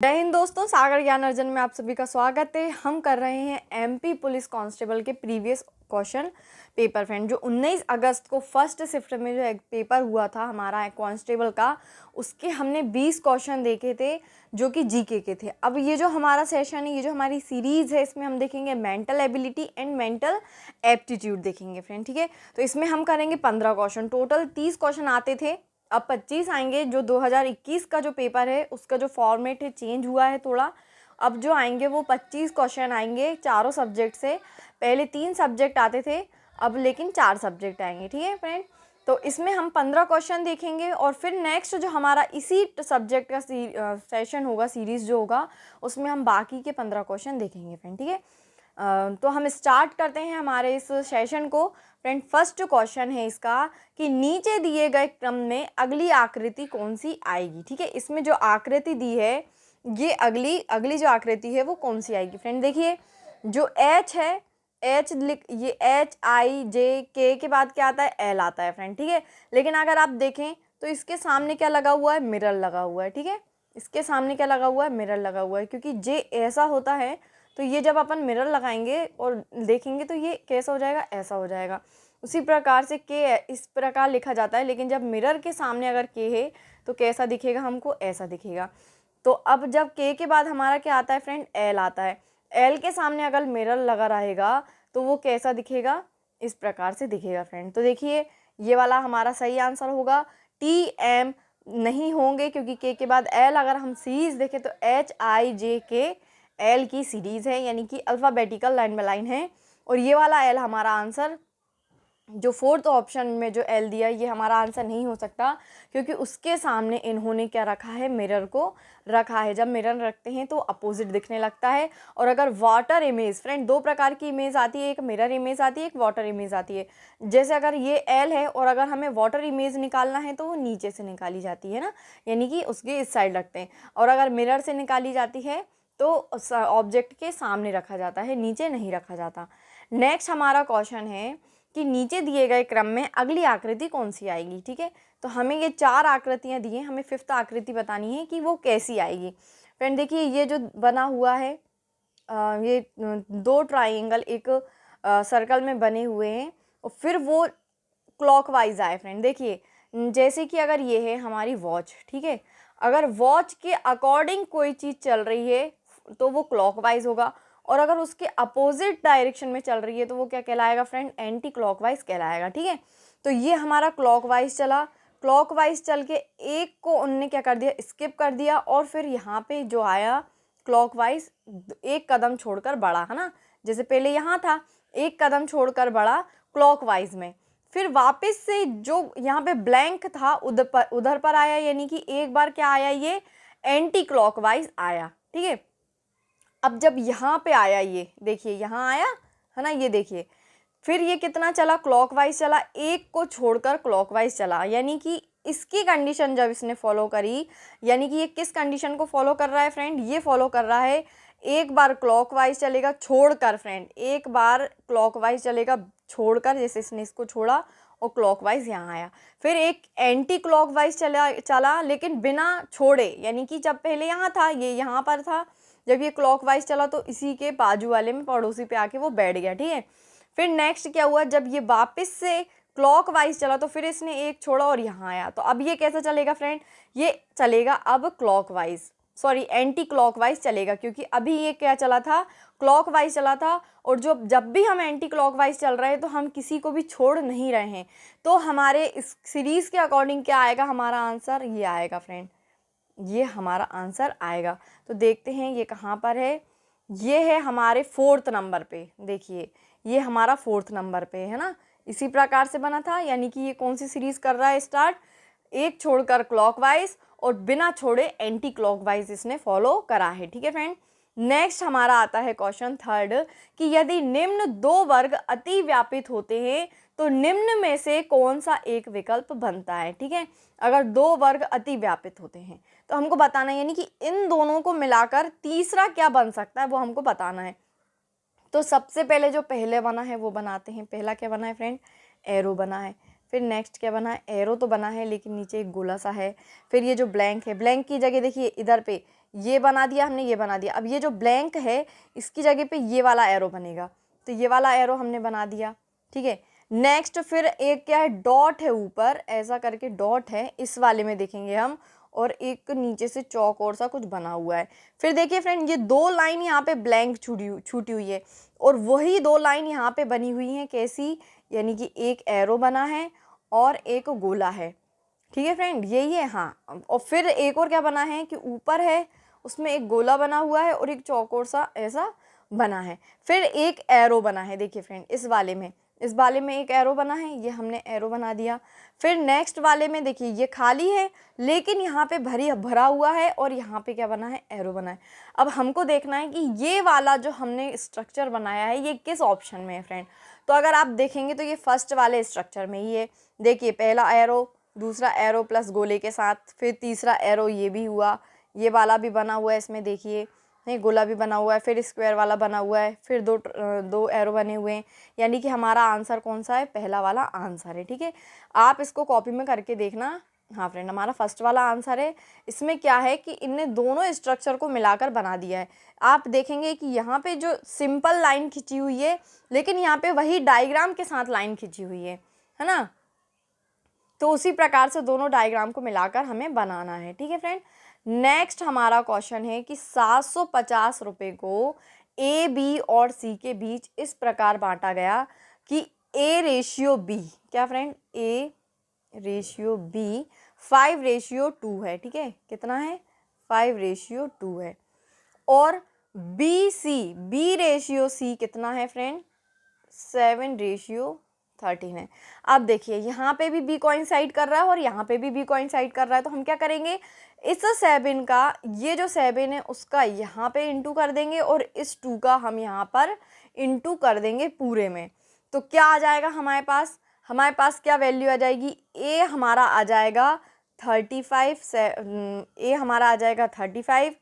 जय हिंद दोस्तों, सागर ज्ञान अर्जन में आप सभी का स्वागत है। हम कर रहे हैं एमपी पुलिस कांस्टेबल के प्रीवियस क्वेश्चन पेपर फ्रेंड। जो 19 अगस्त को फर्स्ट शिफ्ट में जो एक पेपर हुआ था हमारा कांस्टेबल का, उसके हमने 20 क्वेश्चन देखे थे जो कि जीके के थे। अब ये जो हमारा सेशन है, ये जो हमारी सीरीज़ है, इसमें हम देखेंगे mental ability and mental aptitude देखेंगे फ्रेंड। ठीक है, तो इसमें हम करेंगे 15 क्वेश्चन। टोटल 30 क्वेश्चन आते थे, अब 25 आएंगे। जो 2021 का जो पेपर है उसका जो फॉर्मेट है चेंज हुआ है थोड़ा। अब जो आएंगे वो 25 क्वेश्चन आएंगे चारों सब्जेक्ट से। पहले 3 सब्जेक्ट आते थे, अब लेकिन 4 सब्जेक्ट आएंगे। ठीक है फ्रेंड, तो इसमें हम 15 क्वेश्चन देखेंगे और फिर नेक्स्ट जो हमारा इसी सब्जेक्ट का सेशन होगा, सीरीज़ जो होगा, उसमें हम बाकी के 15 क्वेश्चन देखेंगे फ्रेंड। ठीक है, तो हम स्टार्ट करते हैं हमारे इस सेशन को फ्रेंड। फर्स्ट क्वेश्चन है इसका कि नीचे दिए गए क्रम में अगली आकृति कौन सी आएगी। ठीक है, इसमें जो आकृति दी है, ये अगली जो आकृति है वो कौन सी आएगी फ्रेंड। देखिए, जो एच है, एच लिख, ये एच आई जे के बाद क्या आता है, एल आता है फ्रेंड। ठीक है, लेकिन अगर आप देखें तो इसके सामने क्या लगा हुआ है, मिरर लगा हुआ है। ठीक है, इसके सामने क्या लगा हुआ है, मिरर लगा हुआ है, क्योंकि जे ऐसा होता है तो ये जब अपन मिरर लगाएंगे और देखेंगे तो ये कैसा हो जाएगा, ऐसा हो जाएगा। उसी प्रकार से के इस प्रकार लिखा जाता है, लेकिन जब मिरर के सामने अगर के है तो कैसा दिखेगा, हमको ऐसा दिखेगा। तो अब जब के बाद हमारा क्या आता है फ्रेंड, एल आता है। एल के सामने अगर मिरर लगा रहेगा तो वो कैसा दिखेगा, इस प्रकार से दिखेगा फ्रेंड। तो देखिए, ये वाला हमारा सही आंसर होगा। टी एम नहीं होंगे क्योंकि के बाद एल। अगर हम सीरीज देखें तो एच आई जे के एल की सीरीज़ है, यानी कि अल्फ़ाबेटिकल लाइन बाय लाइन है। और ये वाला एल हमारा आंसर, जो फोर्थ ऑप्शन में जो एल दिया, ये हमारा आंसर नहीं हो सकता, क्योंकि उसके सामने इन्होंने क्या रखा है, मिरर को रखा है। जब मिरर रखते हैं तो अपोजिट दिखने लगता है। और अगर वाटर इमेज फ्रेंड, दो प्रकार की इमेज आती है, एक मिरर इमेज आती है, एक वाटर इमेज आती है। जैसे अगर ये एल है और अगर हमें वाटर इमेज निकालना है तो वो नीचे से निकाली जाती है ना, यानी कि उसके इस साइड रखते हैं। और अगर मिरर से निकाली जाती है तो ऑब्जेक्ट के सामने रखा जाता है, नीचे नहीं रखा जाता। नेक्स्ट हमारा क्वेश्चन है कि नीचे दिए गए क्रम में अगली आकृति कौन सी आएगी। ठीक है, तो हमें ये 4 आकृतियां दी हैं, हमें 5th आकृति बतानी है कि वो कैसी आएगी फ्रेंड। देखिए, ये जो बना हुआ है, ये 2 ट्राइंगल एक सर्कल में बने हुए हैं और फिर वो क्लॉकवाइज आए फ्रेंड। देखिए, जैसे कि अगर ये है हमारी वॉच, ठीक है, अगर वॉच के अकॉर्डिंग कोई चीज़ चल रही है तो वो क्लॉकवाइज होगा, और अगर उसके अपोजिट डायरेक्शन में चल रही है तो वो क्या कहलाएगा फ्रेंड, एंटी क्लॉकवाइज कहलाएगा। ठीक है, तो ये हमारा क्लॉकवाइज चला। क्लॉकवाइज चल के एक को उनने क्या कर दिया, स्किप कर दिया, और फिर यहाँ पे जो आया क्लॉकवाइज, एक कदम छोड़कर बढ़ा, है ना। जैसे पहले यहाँ था, एक कदम छोड़कर बढ़ा क्लॉकवाइज में, फिर वापस से जो यहाँ पे ब्लैंक था उधर पर आया, यानी कि एक बार क्या आया, ये एंटी क्लॉकवाइज आया। ठीक है, अब जब यहाँ पे आया, ये देखिए यहाँ आया है ना, ये देखिए, फिर ये कितना चला, क्लॉकवाइज चला, एक को छोड़कर क्लॉकवाइज चला, यानी कि इसकी कंडीशन जब इसने फॉलो करी, यानी कि ये किस कंडीशन को फॉलो कर रहा है फ्रेंड, ये फॉलो कर रहा है एक बार क्लॉकवाइज चलेगा छोड़कर फ्रेंड, एक बार क्लॉकवाइज चलेगा छोड़कर, जैसे इसने इसको छोड़ा और क्लॉकवाइज यहाँ आया। फिर एक एंटी क्लॉकवाइज चला लेकिन बिना छोड़े, यानी कि जब पहले यहाँ था, ये यहाँ पर था, जब ये क्लॉकवाइज चला तो इसी के बाजू वाले में, पड़ोसी पे आके वो बैठ गया। ठीक है, फिर नेक्स्ट क्या हुआ, जब ये वापस से क्लॉकवाइज चला तो फिर इसने एक छोड़ा और यहाँ आया। तो अब ये कैसा चलेगा फ्रेंड, ये चलेगा अब क्लॉकवाइज, सॉरी एंटी क्लॉकवाइज चलेगा, क्योंकि अभी ये क्या चला था, क्लॉकवाइज चला था। और जब भी हम एंटी क्लॉकवाइज चल रहे हैं तो हम किसी को भी छोड़ नहीं रहे हैं, तो हमारे इस सीरीज़ के अकॉर्डिंग क्या आएगा, हमारा आंसर ये आएगा फ्रेंड, ये हमारा आंसर आएगा। तो देखते हैं ये कहाँ पर है, ये है हमारे 4th नंबर पे। देखिए, ये हमारा 4th नंबर पे है ना, इसी प्रकार से बना था, यानी कि ये कौन सी सीरीज़ कर रहा है स्टार्ट, एक छोड़कर क्लॉकवाइज और बिना छोड़े एंटी क्लॉकवाइज इसने फॉलो करा है। ठीक है फ्रेंड, नेक्स्ट हमारा आता है क्वेश्चन 3rd कि यदि निम्न 2 वर्ग अति व्यापित होते हैं तो निम्न में से कौन सा एक विकल्प बनता है। ठीक है, अगर 2 वर्ग अति व्यापित होते हैं तो हमको बताना है, यानी कि इन दोनों को मिलाकर तीसरा क्या बन सकता है वो हमको बताना है। तो सबसे पहले जो पहले बना है वो बनाते हैं। पहला क्या बना है फ्रेंड, एरो बना है। फिर नेक्स्ट क्या बना है, एरो तो बना है लेकिन नीचे एक गोला सा है। फिर ये जो ब्लैंक है, ब्लैंक की जगह देखिए इधर पे ये बना दिया हमने, ये बना दिया। अब ये जो ब्लैंक है इसकी जगह पे ये वाला एरो बनेगा, तो ये वाला एरो हमने बना दिया, ठीक है। नेक्स्ट फिर एक क्या है, डॉट है ऊपर ऐसा करके डॉट है, इस वाले में देखेंगे हम, और एक नीचे से चौक और सा कुछ बना हुआ है। फिर देखिए फ्रेंड, ये 2 लाइन यहाँ पे ब्लैंक छूटी हुई है, और वही 2 लाइन यहाँ पे बनी हुई हैं कैसी, यानी कि एक एरो बना है और एक गोला है, ठीक है फ्रेंड, यही है। हाँ, और फिर एक और क्या बना है कि ऊपर है उसमें एक गोला बना हुआ है और एक चौकोर सा ऐसा बना है। फिर एक एरो बना है, देखिए फ्रेंड, इस वाले में एक एरो बना है, ये हमने एरो बना दिया। फिर नेक्स्ट वाले में देखिए ये खाली है लेकिन यहाँ पे भरा हुआ है, और यहाँ पे क्या बना है, एरो बना है। अब हमको देखना है कि ये वाला जो हमने स्ट्रक्चर बनाया है ये किस ऑप्शन में है फ्रेंड। तो अगर आप देखेंगे तो ये फर्स्ट वाले स्ट्रक्चर में ही है। देखिए पहला एरो, दूसरा एरो प्लस गोले के साथ, फिर तीसरा एरो ये भी हुआ, ये वाला भी बना हुआ है इसमें, देखिए नहीं, गोला भी बना हुआ है, फिर स्क्वायर वाला बना हुआ है, फिर दो एरो बने हुए हैं, यानी कि हमारा आंसर कौन सा है, पहला वाला आंसर है, ठीक है। आप इसको कॉपी में करके देखना। हाँ फ्रेंड, हमारा फर्स्ट वाला आंसर है। इसमें क्या है कि इनने दोनों स्ट्रक्चर को मिलाकर बना दिया है। आप देखेंगे कि यहाँ पे जो सिंपल लाइन खिंची हुई है, लेकिन यहाँ पे वही डायग्राम के साथ लाइन खिंची हुई है ना। तो उसी प्रकार से दोनों डायग्राम को मिलाकर हमें बनाना है, ठीक है फ्रेंड। नेक्स्ट हमारा क्वेश्चन है कि 750 रुपये को ए, बी और सी के बीच इस प्रकार बांटा गया कि ए रेशियो बी, क्या फ्रेंड, ए रेशियो बी 5:2 है, ठीक है, कितना है, 5:2 है। और बी रेशियो सी कितना है फ्रेंड, 7:13 है। अब देखिए यहाँ पे भी बी कोइंसाइड कर रहा है और यहाँ पे भी बी कोइंसाइड कर रहा है, तो हम क्या करेंगे, इस 7 का, ये जो 7 है उसका यहाँ पे इंटू कर देंगे और इस 2 का हम यहाँ पर इंटू कर देंगे पूरे में। तो क्या आ जाएगा हमारे पास क्या वैल्यू आ जाएगी, ए हमारा आ जाएगा 35, ए हमारा आ जाएगा 35,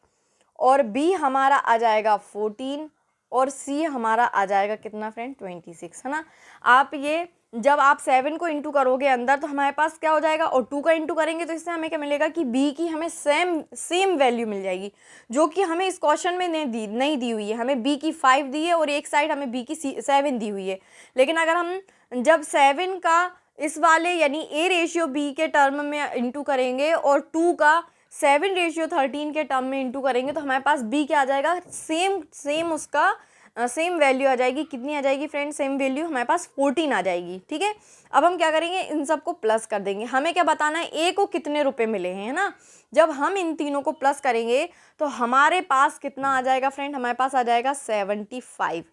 और बी हमारा आ जाएगा 14, और सी हमारा आ जाएगा कितना फ्रेंड, 26, है ना। आप ये जब आप 7 को इंटू करोगे अंदर तो हमारे पास क्या हो जाएगा, और 2 का इंटू करेंगे तो इससे हमें क्या मिलेगा कि बी की हमें सेम वैल्यू मिल जाएगी, जो कि हमें इस क्वेश्चन में नहीं दी हुई है। हमें बी की 5 दी है और एक साइड हमें बी की 7 दी हुई है। लेकिन अगर हम जब 7 का इस वाले यानी ए रेशियो बी के टर्म में इंटू करेंगे और 2 का 7:13 के टर्म में इंटू करेंगे तो हमारे पास बी क्या आ जाएगा, सेम उसका सेम वैल्यू आ जाएगी। कितनी आ जाएगी फ्रेंड, सेम वैल्यू हमारे पास 14 आ जाएगी, ठीक है। अब हम क्या करेंगे, इन सबको प्लस कर देंगे। हमें क्या बताना है, ए को कितने रुपए मिले हैं, है ना। जब हम इन तीनों को प्लस करेंगे तो हमारे पास कितना आ जाएगा फ्रेंड, हमारे पास आ जाएगा 75।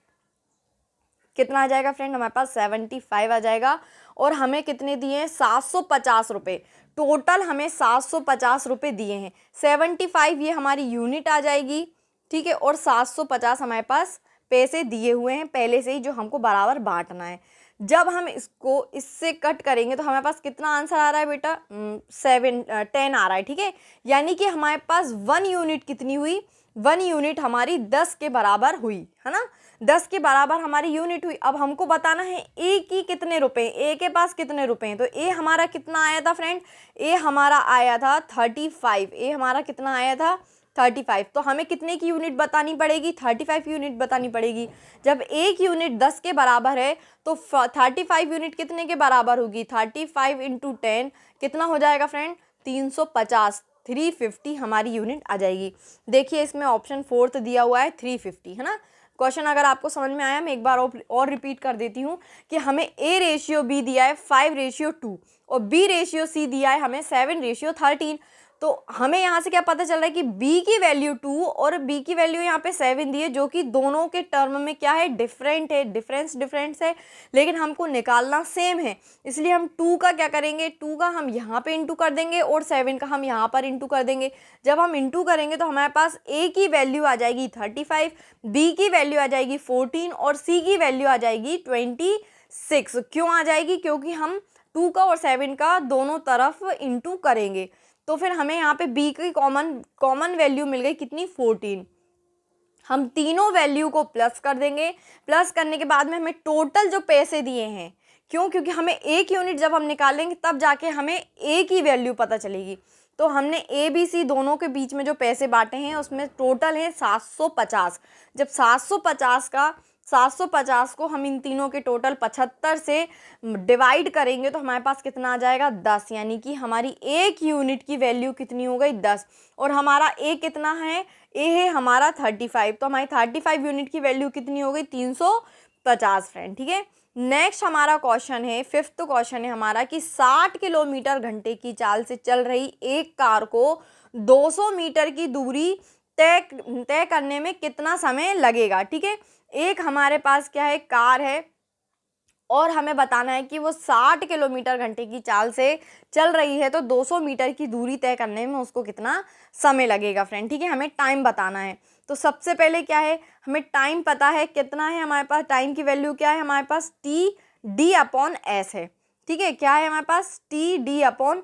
कितना आ जाएगा फ्रेंड, हमारे पास 75 आ जाएगा। और हमें कितने दिए हैं, 750 रुपये, टोटल हमें 750 रुपये दिए हैं। 75 ये हमारी यूनिट आ जाएगी, ठीक है, और 750 हमारे पास पैसे दिए हुए हैं पहले से ही, जो हमको बराबर बांटना है। जब हम इसको इससे कट करेंगे तो हमारे पास कितना आंसर आ रहा है बेटा, 10 आ रहा है, ठीक है। यानी कि हमारे पास 1 यूनिट कितनी हुई, 1 यूनिट हमारी 10 के बराबर हुई, है ना। 10 के बराबर हमारी यूनिट हुई। अब हमको बताना है ए की कितने रुपए, ए के पास कितने रुपए हैं। तो ए हमारा कितना आया था फ्रेंड, ए हमारा आया था 35। ए हमारा कितना आया था, 35। तो हमें कितने की यूनिट बतानी पड़ेगी, 35 यूनिट बतानी पड़ेगी। जब एक यूनिट 10 के बराबर है तो 35 यूनिट कितने के बराबर होगी, 35 × 10 कितना हो जाएगा फ्रेंड, 350, 350 हमारी यूनिट आ जाएगी। देखिए इसमें ऑप्शन 4 दिया हुआ है 350, है ना। क्वेश्चन अगर आपको समझ में आया, मैं एक बार और रिपीट कर देती हूँ कि हमें ए रेशियो बी दिया है 5:2 और बी रेशियो सी दिया है हमें 7:13। तो हमें यहाँ से क्या पता चल रहा है कि b की वैल्यू 2 और b की वैल्यू यहाँ पे 7 दी है, जो कि दोनों के टर्म में क्या है, डिफरेंट है, डिफरेंस है, लेकिन हमको निकालना सेम है। इसलिए हम 2 का क्या करेंगे, 2 का हम यहाँ पे इंटू कर देंगे और 7 का हम यहाँ पर इंटू कर देंगे। जब हम इंटू करेंगे तो हमारे पास a की वैल्यू आ जाएगी 35, b की वैल्यू आ जाएगी 14 और c की वैल्यू आ जाएगी 26। क्यों आ जाएगी, क्योंकि हम 2 का और 7 का दोनों तरफ इंटू करेंगे। तो फिर हमें यहाँ पे b की कॉमन वैल्यू मिल गई कितनी, 14। हम तीनों वैल्यू को प्लस कर देंगे। प्लस करने के बाद में हमें टोटल जो पैसे दिए हैं, क्योंकि हमें एक यूनिट जब हम निकालेंगे तब जाके हमें a की वैल्यू पता चलेगी। तो हमने ए बी सी दोनों के बीच में जो पैसे बांटे हैं उसमें टोटल है 750। जब 750 को हम इन तीनों के टोटल 75 से डिवाइड करेंगे तो हमारे पास कितना आ जाएगा 10, यानी कि हमारी एक यूनिट की वैल्यू कितनी हो गई 10। और हमारा ए कितना है, ए है हमारा 35, तो हमारी 35 यूनिट की वैल्यू कितनी हो गई 350 फ्रेंड। ठीक है, नेक्स्ट हमारा क्वेश्चन है, फिफ्थ क्वेश्चन है हमारा कि 60 किलोमीटर घंटे की चाल से चल रही एक कार को 200 मीटर की दूरी तय करने में कितना समय लगेगा। ठीक है, एक हमारे पास क्या है, कार है और हमें बताना है कि वो 60 किलोमीटर घंटे की चाल से चल रही है, तो 200 मीटर की दूरी तय करने में उसको कितना समय लगेगा फ्रेंड। ठीक है, हमें टाइम बताना है। तो सबसे पहले क्या है, हमें टाइम पता है कितना है, हमारे पास टाइम की वैल्यू क्या है, हमारे पास टी डी अपॉन एस है। ठीक है, क्या है हमारे पास टी डी अपॉन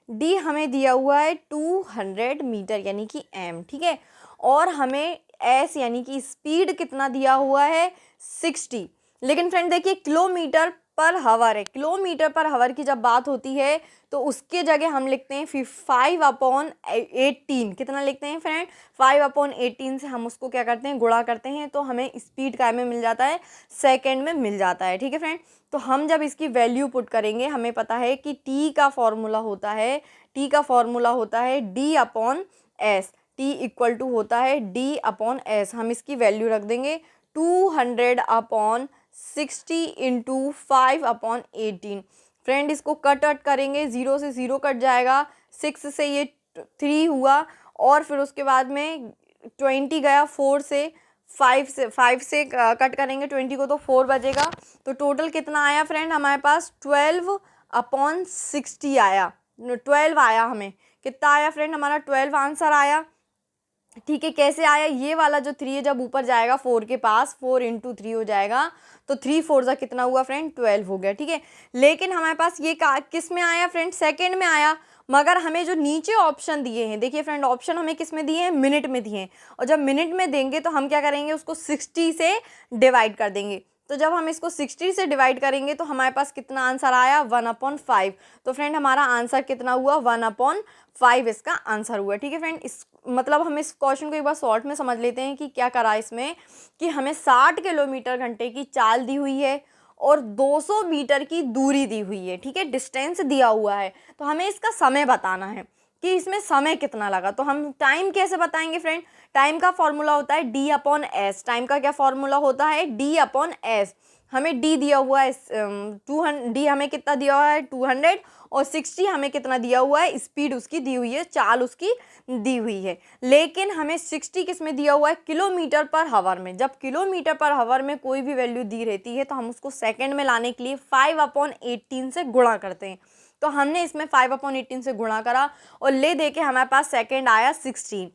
डी, हमें दिया हुआ है 200 मीटर यानी कि एम। ठीक है, और हमें एस यानी कि स्पीड कितना दिया हुआ है 60। लेकिन फ्रेंड देखिए किलोमीटर पर हावर है, किलोमीटर पर हावर की जब बात होती है तो उसके जगह हम लिखते हैं 5/18। कितना लिखते हैं फ्रेंड, 5/18 से हम उसको क्या करते हैं, गुणा करते हैं, तो हमें स्पीड काय में मिल जाता है, सेकंड में मिल जाता है। ठीक है फ्रेंड, तो हम जब इसकी वैल्यू पुट करेंगे, हमें पता है कि टी का फॉर्मूला होता है d upon s, t equal to होता है डी अपॉन एस। हम इसकी वैल्यू रख देंगे 200/60 इंटू 5/18। फ्रेंड इसको कट करेंगे, 0 से 0 कट जाएगा, 6 से ये 3 हुआ, और फिर उसके बाद में 20 गया, 4 से 5 से कट करेंगे 20 को, तो 4 बचेगा। तो टोटल कितना आया फ्रेंड, हमारे पास 12/60 आया, 12 आया। हमें कितना आया फ्रेंड, हमारा 12 आंसर आया। ठीक है, कैसे आया, ये वाला जो 3 है जब ऊपर जाएगा 4 के पास, 4 इंटू 3 हो जाएगा, तो 3 4 जा कितना हुआ फ्रेंड 12 हो गया। ठीक है, लेकिन हमारे पास ये किस में आया फ्रेंड, सेकंड में आया। मगर हमें जो नीचे ऑप्शन दिए हैं, देखिए फ्रेंड ऑप्शन हमें किस में दिए हैं, मिनट में दिए हैं, और जब मिनट में देंगे तो हम क्या करेंगे, उसको 60 से डिवाइड कर देंगे। तो जब हम इसको 60 से डिवाइड करेंगे तो हमारे पास कितना आंसर आया 1/5। तो फ्रेंड हमारा आंसर कितना हुआ 1/5 इसका आंसर हुआ। ठीक है फ्रेंड, इस मतलब हम इस क्वेश्चन को एक बार शॉर्ट में समझ लेते हैं कि क्या करा इसमें, कि हमें 60 किलोमीटर घंटे की चाल दी हुई है और 200 मीटर की दूरी दी हुई है। ठीक है, डिस्टेंस दिया हुआ है, तो हमें इसका समय बताना है कि इसमें समय कितना लगा। तो हम टाइम कैसे बताएंगे फ्रेंड, टाइम का फॉर्मूला होता है डी अपॉन एस। टाइम का क्या फॉर्मूला होता है, डी अपॉन एस। हमें डी दिया हुआ है 200, डी हमें कितना दिया हुआ है 200, और 60 हमें कितना दिया हुआ है, स्पीड उसकी दी हुई है, चाल उसकी दी हुई है। लेकिन हमें 60 किस में दिया हुआ है, किलोमीटर पर हावर में। जब किलोमीटर पर हावर में कोई भी वैल्यू दी रहती है तो हम उसको सेकंड में लाने के लिए 5/18 से गुणा करते हैं। तो हमने इसमें 5/18 से गुणा करा और ले दे के हमारे पास सेकंड आया 12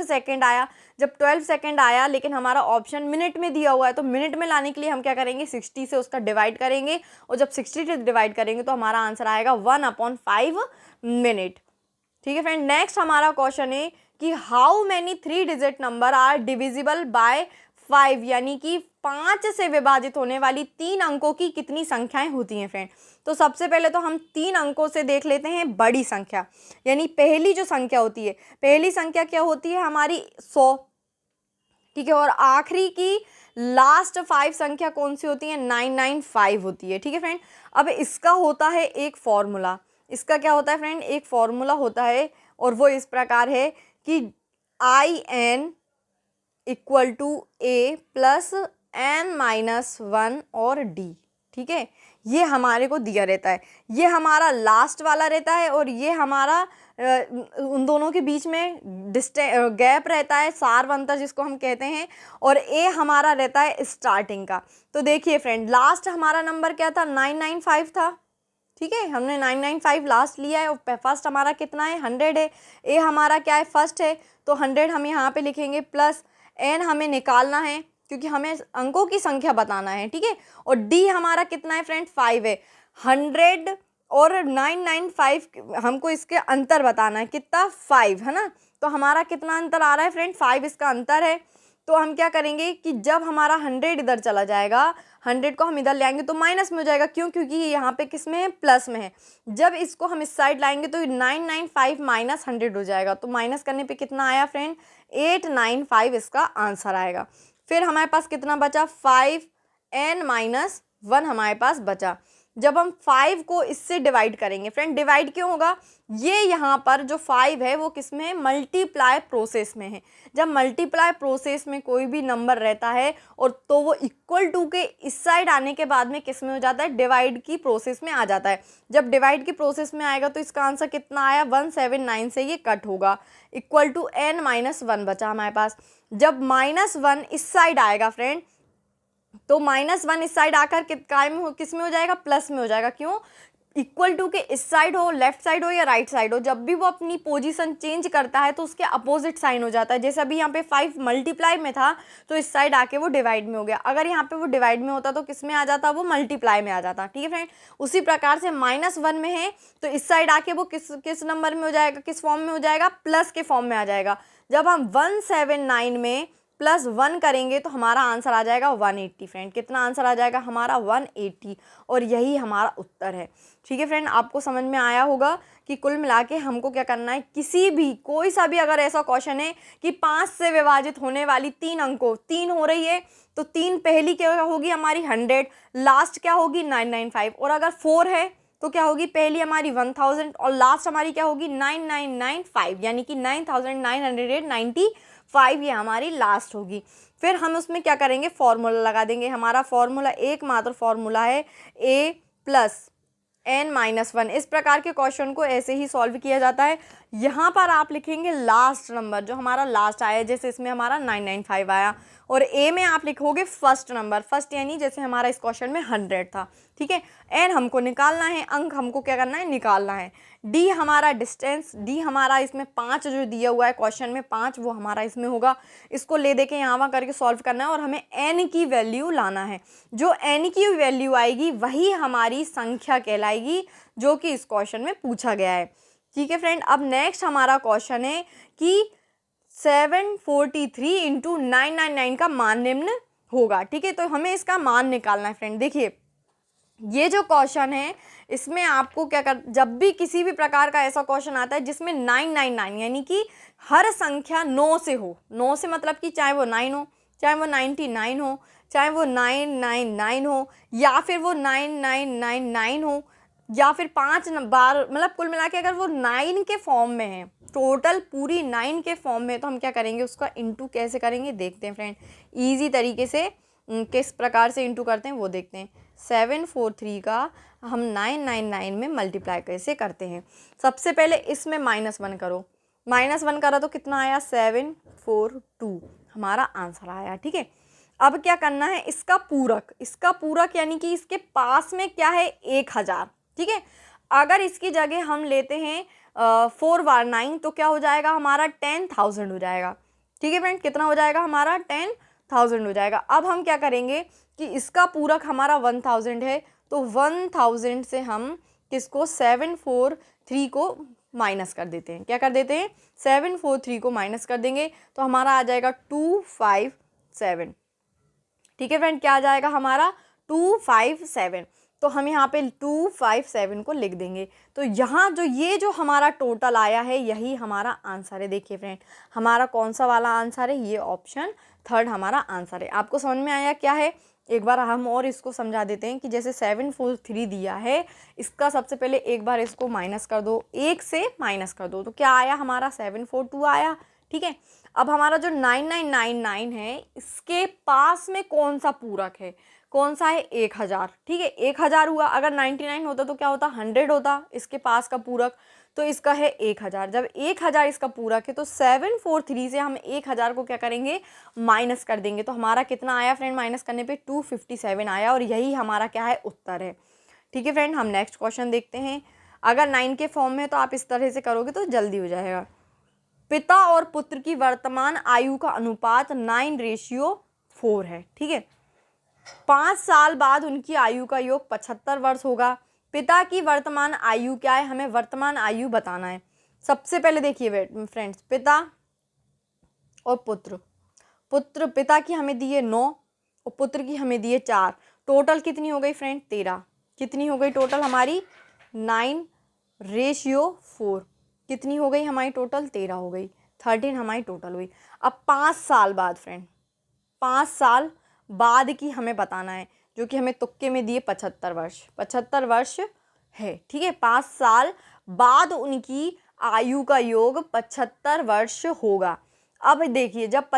सेकंड आया। जब 12 सेकंड आया, लेकिन हमारा ऑप्शन मिनट में दिया हुआ है, तो मिनट में लाने के लिए हम क्या करेंगे, 60 से उसका डिवाइड करेंगे, और जब 60 से डिवाइड करेंगे तो हमारा आंसर आएगा 1/5 मिनट। ठीक है फ्रेंड, नेक्स्ट हमारा क्वेश्चन है कि how many 3 digit number are divisible by 5, यानी कि 5 से विभाजित होने वाली 3 अंकों की कितनी संख्याएं होती हैं फ्रेंड। तो सबसे पहले तो हम 3 अंकों से देख लेते हैं बड़ी संख्या, यानी पहली जो संख्या होती है, पहली संख्या क्या होती है हमारी 100। ठीक है, और आखिरी की लास्ट 5 संख्या कौन सी होती है, 995 होती है। ठीक है फ्रेंड, अब इसका होता है एक फॉर्मूला, इसका क्या होता है फ्रेंड, एक फॉर्मूला होता है, और वो इस प्रकार है कि IN equal to A plus N-1 और D। ठीक है, ये हमारे को दिया रहता है, ये हमारा लास्ट वाला रहता है, और ये हमारा उन दोनों के बीच में गैप रहता है, सार अंतर जिसको हम कहते हैं, और A हमारा रहता है स्टार्टिंग का। तो देखिए फ्रेंड, लास्ट हमारा नंबर क्या था, 995 था। ठीक है, हमने 995 लास्ट लिया है, और फर्स्ट हमारा कितना है 100 है। A हमारा क्या है, फर्स्ट है, तो 100 हम यहाँ पे लिखेंगे, प्लस N हमें निकालना है क्योंकि हमें अंकों की संख्या बताना है। ठीक है, और D हमारा कितना है फ्रेंड 5 है। 100 और 995 हमको इसके अंतर बताना है, कितना 5 है ना, तो हमारा कितना अंतर आ रहा है फ्रेंड 5 इसका अंतर है। तो हम क्या करेंगे कि जब हमारा 100 इधर चला जाएगा, 100 को हम इधर ले आएंगे तो माइनस में हो जाएगा, क्यों? क्योंकि ये यहाँ पे किस में है, प्लस में है। जब इसको हम इस साइड लाएंगे तो 995 माइनस 100 हो जाएगा, तो माइनस करने पे कितना आया फ्रेंड, 895 इसका आंसर आएगा। फिर हमारे पास कितना बचा, 5n-1 हमारे पास बचा। जब हम 5 को इससे डिवाइड करेंगे, फ्रेंड डिवाइड क्यों होगा, ये यहाँ पर जो 5 है वो किस में है, मल्टीप्लाई प्रोसेस में है। जब मल्टीप्लाई प्रोसेस में कोई भी नंबर रहता है और तो वो इक्वल टू के इस साइड आने के बाद में किस में हो जाता है, डिवाइड की प्रोसेस में आ जाता है। जब डिवाइड की प्रोसेस में आएगा तो इसका आंसर कितना आया, 179 से ये कट होगा, इक्वल टू n-1 बचा हमारे पास। जब -1 इस साइड आएगा फ्रेंड, तो -1 इस साइड आकर किस में हो जाएगा, प्लस में हो जाएगा। क्यों, इक्वल टू के इस साइड हो, लेफ्ट साइड हो या राइट साइड हो, जब भी वो अपनी पोजीशन चेंज करता है तो उसके अपोजिट साइन हो जाता है। जैसे अभी यहाँ पे 5 मल्टीप्लाई में था तो इस साइड आके वो डिवाइड में हो गया, अगर यहाँ पे वो डिवाइड में होता तो किस में आ जाता, वो मल्टीप्लाई में आ जाता। ठीक है फ्रेंड, उसी प्रकार से -1 में है तो इस साइड आके वो किस नंबर में हो जाएगा, किस फॉर्म में हो जाएगा, प्लस के फॉर्म में आ जाएगा। जब हम 179 में +1 करेंगे तो हमारा आंसर आ जाएगा 180। फ्रेंड कितना आंसर आ जाएगा हमारा, 180, और यही हमारा उत्तर है। ठीक है फ्रेंड, आपको समझ में आया होगा कि कुल मिला के हमको क्या करना है, किसी भी कोई सा भी अगर ऐसा क्वेश्चन है कि 5 से विभाजित होने वाली 3 अंकों 3 हो रही है तो 3 पहली क्या होगी हमारी 100, लास्ट क्या होगी 995, और अगर 4 है तो क्या होगी, पहली हमारी 1000 और लास्ट हमारी क्या होगी 9995, यानी कि 9995 ये हमारी लास्ट होगी। फिर हम उसमें क्या करेंगे, फॉर्मूला लगा देंगे। हमारा फॉर्मूला एकमात्र फॉर्मूला है a + n-1। इस प्रकार के क्वेश्चन को ऐसे ही सॉल्व किया जाता है। यहाँ पर आप लिखेंगे लास्ट नंबर जो हमारा लास्ट आया, जैसे इसमें हमारा 995 आया, और ए में आप लिखोगे फर्स्ट नंबर, फर्स्ट यानी जैसे हमारा इस क्वेश्चन में 100 था। ठीक है, एन हमको निकालना है, अंक हमको क्या करना है, निकालना है। डी हमारा डिस्टेंस, डी हमारा इसमें 5 जो दिया हुआ है क्वेश्चन में 5, वो हमारा इसमें होगा। इसको ले दे के यहाँ वहाँ करके सॉल्व करना है और हमें एन की वैल्यू लाना है। जो एन की वैल्यू आएगी वही हमारी संख्या कहलाएगी, जो कि इस क्वेश्चन में पूछा गया है। ठीक है फ्रेंड, अब नेक्स्ट हमारा क्वेश्चन है कि 743 × 999 का मान निम्न होगा। ठीक है, तो हमें इसका मान निकालना है। फ्रेंड देखिए, ये जो क्वेश्चन है इसमें आपको क्या कर, जब भी किसी भी प्रकार का ऐसा क्वेश्चन आता है जिसमें 999 यानी कि हर संख्या 9 से हो, 9 से मतलब कि चाहे वो 9 हो, चाहे वो 99 हो, चाहे वो 999 हो, या फिर वो 9999 हो, या फिर 5 बार, मतलब कुल मिला के अगर वो 9 के फॉर्म में है, टोटल पूरी 9 के फॉर्म में, तो हम क्या करेंगे, उसका इंटू कैसे करेंगे देखते हैं फ्रेंड। ईजी तरीके से किस प्रकार से इंटू करते हैं वो देखते हैं। 743 का हम 999 में मल्टीप्लाई कैसे करते हैं। सबसे पहले इसमें -1 करो, -1 करा तो कितना आया, 742 हमारा आंसर आया। ठीक है, अब क्या करना है, इसका पूरक यानी कि इसके पास में क्या है, 1000। ठीक है, अगर इसकी जगह हम लेते हैं 4 बार 9 तो क्या हो जाएगा हमारा 10,000 हो जाएगा। ठीक है फ्रेंड, कितना हो जाएगा हमारा 10,000 हो जाएगा। अब हम क्या करेंगे कि इसका पूरक हमारा 1000 है, तो 1000 से हम किसको, 743 को माइनस कर देते हैं। क्या कर देते हैं, 743 को माइनस कर देंगे तो हमारा आ जाएगा 257। ठीक है फ्रेंड, क्या आ जाएगा हमारा 257, तो हम यहाँ पे 257 को लिख देंगे। तो यहाँ ये जो हमारा टोटल आया है यही हमारा आंसर है। देखिए फ्रेंड, हमारा कौन सा वाला आंसर है, ये ऑप्शन 3 हमारा आंसर है। आपको समझ में आया क्या है, एक बार हम और इसको समझा देते हैं कि जैसे 743 दिया है, इसका सबसे पहले एक बार इसको माइनस कर दो, 1 से माइनस कर दो, तो क्या आया हमारा 742 आया। ठीक है, अब हमारा जो 9999 है इसके पास में कौन सा पूरक है, कौन सा है, 1000। ठीक है, 1000 हुआ, अगर 99 होता तो क्या होता, 100 होता इसके पास का पूरक, तो इसका है 1000। जब 1000 इसका पूरक है तो 743 से हम 1000 को क्या करेंगे, माइनस कर देंगे, तो हमारा कितना आया फ्रेंड, माइनस करने पे 257 आया, और यही हमारा क्या है, उत्तर है। ठीक है फ्रेंड, हम नेक्स्ट क्वेश्चन देखते हैं। अगर 9 के फॉर्म में तो आप इस तरह से करोगे तो जल्दी हो जाएगा। पिता और पुत्र की वर्तमान आयु का अनुपात 9:4 है। ठीक है, 5 साल बाद उनकी आयु का योग 75 वर्ष होगा। पिता की वर्तमान आयु क्या है, हमें वर्तमान आयु बताना है। सबसे पहले देखिए फ्रेंड्स, पिता और पुत्र पुत्र पिता की हमें दिए 9 और पुत्र की हमें दिए 4। टोटल कितनी हो गई फ्रेंड? 13। कितनी हो गई टोटल हमारी? 9:4। कितनी हो गई हमारी टोटल? 13 हो गई। 13 हमारी टोटल हुई। अब 5 साल बाद फ्रेंड, 5 साल बाद की हमें बताना है, जो कि हमें तुक्के में दिए 75 वर्ष। 75 वर्ष है, ठीक है। 5 साल बाद उनकी आयु का योग 75 वर्ष होगा। अब देखिए, जब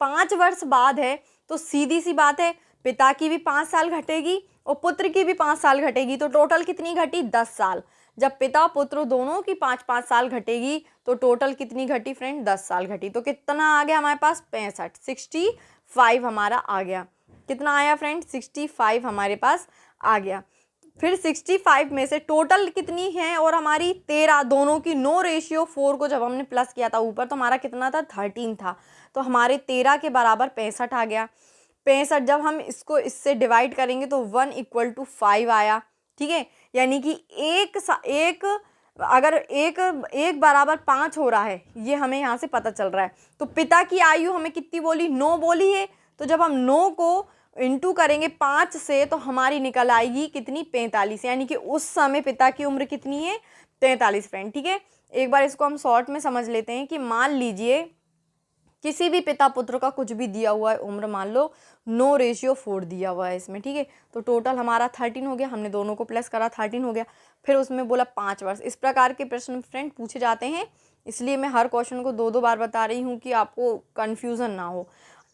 5 वर्ष बाद है तो सीधी सी बात है, पिता की भी 5 साल घटेगी और पुत्र की भी 5 साल घटेगी, तो टोटल कितनी घटी? 10 साल। जब पिता पुत्र दोनों की 5-5 साल घटेगी तो टोटल कितनी घटी फ्रेंड? 10 साल घटी। तो कितना आ गया हमारे पास? 65। 65 हमारा आ गया। कितना आया फ्रेंड? 65 हमारे पास आ गया। फिर 65 में से टोटल कितनी है? और हमारी 13, दोनों की 9:4 को जब हमने प्लस किया था ऊपर, तो हमारा कितना था? 13 था। तो हमारे 13 के बराबर 65 आ गया। 65 जब हम इसको इससे डिवाइड करेंगे तो 1 = 5 आया, ठीक है। यानी कि अगर एक बराबर 5 हो रहा है, ये हमें यहाँ से पता चल रहा है। तो पिता की आयु हमें कितनी बोली? 9 बोली है। तो जब हम 9 को इंटू करेंगे 5 से तो हमारी निकल आएगी कितनी? 45। यानी कि उस समय पिता की उम्र कितनी है? 43 फ्रेंड, ठीक है। एक बार इसको हम शॉर्ट में समझ लेते हैं कि मान लीजिए किसी भी पिता पुत्र का कुछ भी दिया हुआ है उम्र, मान लो 9:4 दिया हुआ है इसमें, ठीक है। तो टोटल हमारा 13 हो गया, हमने दोनों को प्लस करा, 13 हो गया। फिर उसमें बोला 5 वर्ष। इस प्रकार के प्रश्न फ्रेंड पूछे जाते हैं, इसलिए मैं हर क्वेश्चन को 2-2 बार बता रही हूँ कि आपको कन्फ्यूज़न ना हो।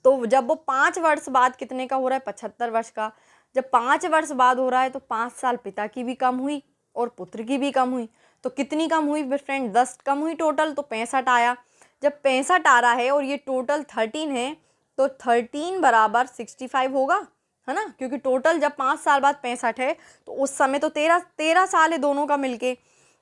तो जब वो 5 वर्ष बाद कितने का हो रहा है? 75 वर्ष का। जब 5 वर्ष बाद हो रहा है तो 5 साल पिता की भी कम हुई और पुत्र की भी कम हुई। तो कितनी कम हुई फ्रेंड? 10 कम हुई टोटल, तो 65 आया। जब 65 आ रहा है और ये टोटल 13 है, तो 13 बराबर 65 होगा, है ना। क्योंकि टोटल जब 5 साल बाद 65 है तो उस समय तो 13 साल है दोनों का मिलके।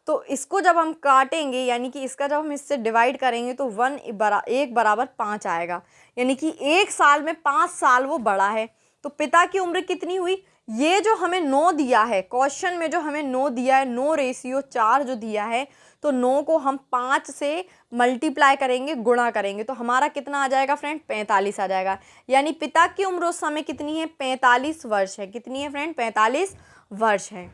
तो इसको जब हम काटेंगे, यानी कि इसका जब हम इससे डिवाइड करेंगे तो 1 बराबर 5 आएगा। यानी कि 1 साल में 5 साल वो बड़ा है। तो पिता की उम्र कितनी हुई? ये जो हमें 9 दिया है क्वेश्चन में, जो हमें 9 दिया है, 9:4 जो दिया है, तो 9 को हम 5 से मल्टीप्लाई करेंगे, गुणा करेंगे, तो हमारा कितना आ जाएगा फ्रेंड? 45 आ जाएगा। यानी पिता की उम्र उस समय कितनी है? 45 वर्ष है। कितनी है फ्रेंड? 45 वर्ष है,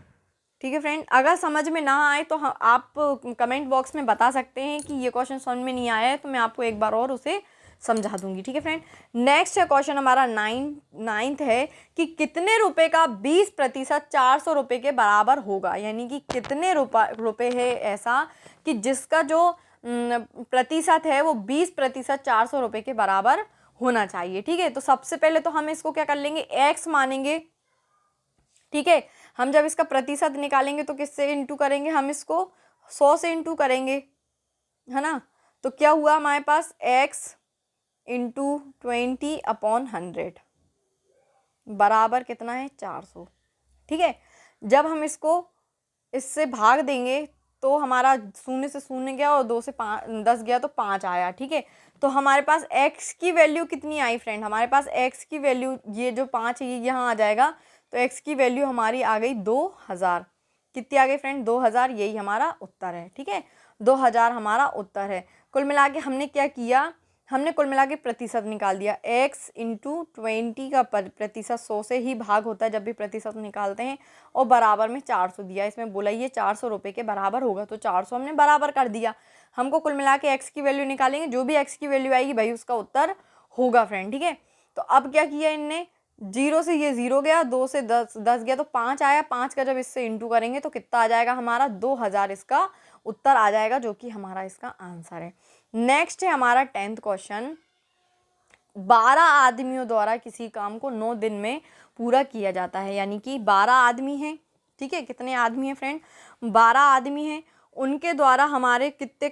ठीक है फ्रेंड। अगर समझ में ना आए तो आप कमेंट बॉक्स में बता सकते हैं कि ये क्वेश्चन समझ में नहीं आया है, तो मैं आपको एक बार और उसे समझा दूंगी, ठीक है फ्रेंड। नेक्स्ट क्वेश्चन हमारा 9th है कि कितने रुपए का 20% 400 रुपये के बराबर होगा। यानी कि कितने रुपए है ऐसा कि जिसका जो प्रतिशत है वो 20% 400 रुपये के बराबर होना चाहिए, ठीक है। तो सबसे पहले तो हम इसको क्या कर लेंगे? x मानेंगे, ठीक है। हम जब इसका प्रतिशत निकालेंगे तो किससे इंटू करेंगे? हम इसको 100 से इंटू करेंगे, है ना। तो क्या हुआ हमारे पास? x × 20/100 बराबर कितना है? 400, ठीक है। जब हम इसको इससे भाग देंगे तो हमारा 0 से 0 गया और 2 से 10 गया तो 5 आया, ठीक है। तो हमारे पास x की वैल्यू कितनी आई फ्रेंड? हमारे पास x की वैल्यू, ये जो 5 है ये यहाँ आ जाएगा, तो x की वैल्यू हमारी आ गई 2000। कितनी आ गई फ्रेंड? 2000। यही हमारा उत्तर है, ठीक है। 2000 हमारा उत्तर है। कुल मिला के हमने क्या किया? हमने कुल मिला के प्रतिशत निकाल दिया। x × 20 का प्रतिशत 100 से ही भाग होता है जब भी प्रतिशत निकालते हैं, और बराबर में 400 दिया। इसमें बोला ये 400 रुपये के बराबर होगा, तो 400 हमने बराबर कर दिया। हमको कुल मिला के x की वैल्यू निकालेंगे, जो भी x की वैल्यू आएगी भाई उसका उत्तर होगा फ्रेंड, ठीक है। तो अब क्या किया इनने? 0 से ये 0 गया, 2 से 10 गया तो 5 आया। 5 का जब इससे इंटू करेंगे तो कितना आ जाएगा हमारा? 2000 इसका उत्तर आ जाएगा, जो कि हमारा इसका आंसर है। नेक्स्ट है हमारा 10th क्वेश्चन। 12 आदमियों द्वारा किसी काम को 9 दिन में पूरा किया जाता है। यानी कि 12 आदमी हैं, ठीक है। कितने आदमी हैं फ्रेंड? 12 आदमी हैं। उनके द्वारा हमारे कितने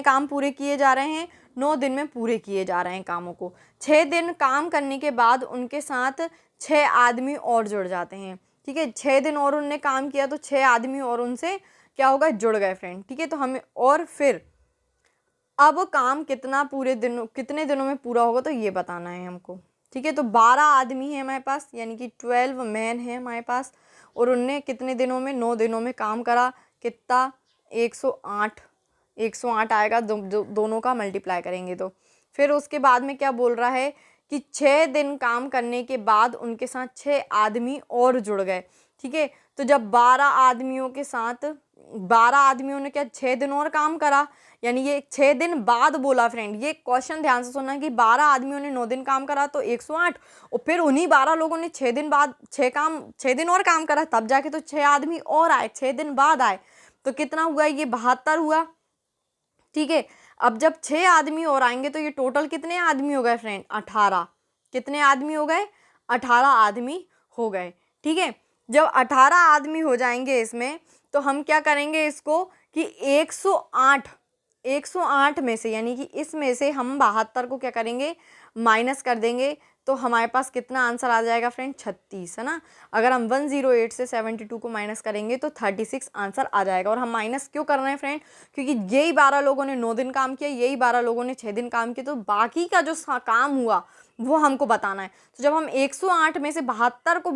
काम पूरे किए जा रहे हैं? 9 दिन में पूरे किए जा रहे हैं कामों को। 6 दिन काम करने के बाद उनके साथ 6 आदमी और जुड़ जाते हैं, ठीक है। 6 दिन और उनने काम किया तो 6 आदमी और उनसे क्या होगा? जुड़ गए फ्रेंड, ठीक है। तो हमें और फिर अब काम कितने दिनों में पूरा होगा, तो ये बताना है हमको, ठीक है। तो 12 आदमी है हमारे पास, यानी कि 12 मैन है हमारे पास, और उनने कितने दिनों में? 9 दिनों में काम करा। कितना? 108 आएगा, दोनों का मल्टीप्लाई करेंगे तो। फिर उसके बाद में क्या बोल रहा है कि 6 दिन काम करने के बाद उनके साथ 6 आदमी और जुड़ गए, ठीक है। तो जब 12 आदमियों के साथ 12 आदमियों ने क्या 6 दिन और काम करा, यानी ये 6 दिन बाद बोला फ्रेंड। ये क्वेश्चन ध्यान से सुनना कि 12 आदमियों ने 9 दिन काम करा तो 108, और फिर उन्हीं 12 लोगों ने 6 दिन बाद 6 दिन और काम करा, तब जाके तो 6 आदमी और आए, 6 दिन बाद आए, तो कितना हुआ, ये 72 हुआ, ठीक है। अब जब 6 आदमी और आएंगे तो ये टोटल कितने आदमी हो गए फ्रेंड, 18। कितने आदमी हो गए, 18 आदमी हो गए, ठीक है। जब 18 आदमी हो जाएंगे इसमें, तो हम क्या करेंगे इसको कि 108 में से, यानी कि इसमें से हम 72 को क्या करेंगे, माइनस कर देंगे, तो हमारे पास कितना आंसर आ जाएगा फ्रेंड, 36, है ना। अगर हम 108 से 72 को माइनस करेंगे तो 36 आंसर आ जाएगा। और हम माइनस क्यों कर रहे हैं फ्रेंड, क्योंकि यही 12 लोगों ने 9 दिन काम किया, यही 12 लोगों ने 6 दिन काम किया, तो बाकी का जो काम हुआ वो हमको बताना है। तो जब हम 108 में से 72 को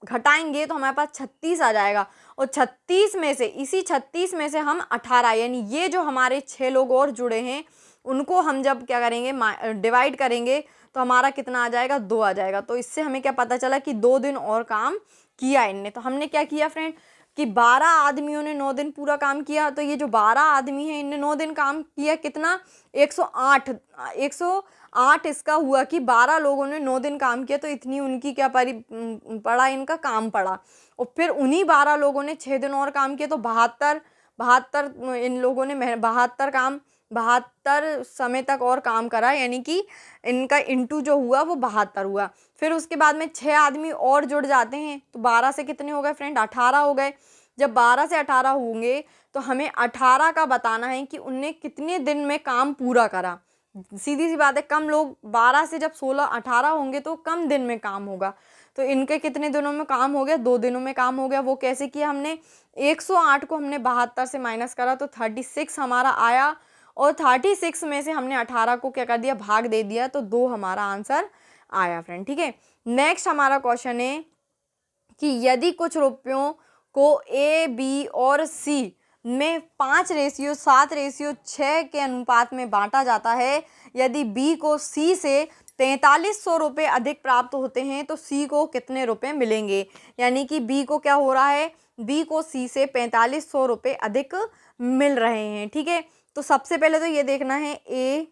घटाएंगे तो हमारे पास 36 आ जाएगा, और 36 में से, इसी 36 में से हम 18, यानी ये जो हमारे 6 लोग और जुड़े हैं उनको हम जब क्या करेंगे, डिवाइड करेंगे, तो हमारा कितना आ जाएगा, 2 आ जाएगा। तो इससे हमें क्या पता चला कि 2 दिन और काम किया इनने। तो हमने क्या किया फ्रेंड कि 12 आदमियों ने 9 दिन पूरा काम किया, तो ये जो 12 आदमी हैं इनने 9 दिन काम किया, कितना, 108 इसका हुआ कि 12 लोगों ने 9 दिन काम किया, तो इतनी उनकी क्या पड़ा, इनका काम पड़ा। और फिर उन्हीं 12 लोगों ने 6 दिन और काम किया, तो 72 इन लोगों ने 72 समय तक और काम करा, यानी कि इनका इंटू जो हुआ वो 72 हुआ। फिर उसके बाद में 6 आदमी और जुड़ जाते हैं, तो 12 से कितने हो गए फ्रेंड, 18 हो गए। जब 12 से 18 होंगे तो हमें 18 का बताना है कि उनने कितने दिन में काम पूरा करा। सीधी सी बात है, कम लोग 12 से जब 16 18 होंगे तो कम दिन में काम होगा। तो इनके कितने दिनों में काम हो गया, 2 दिनों में काम हो गया। वो कैसे किया हमने, 108 को हमने 72 से माइनस करा तो 36 हमारा आया, और 36 में से हमने 18 को क्या कर दिया, भाग दे दिया, तो 2 हमारा आंसर आया फ्रेंड, ठीक है। नेक्स्ट हमारा क्वेश्चन है कि यदि कुछ रुपयों को ए, बी और सी में 5:7:6 के अनुपात में बांटा जाता है, यदि बी को सी से 4300 रुपये अधिक प्राप्त होते हैं तो सी को कितने रुपए मिलेंगे। यानी कि बी को क्या हो रहा है, बी को सी से 4500 रुपये अधिक मिल रहे हैं, ठीक है। तो सबसे पहले तो ये देखना है ए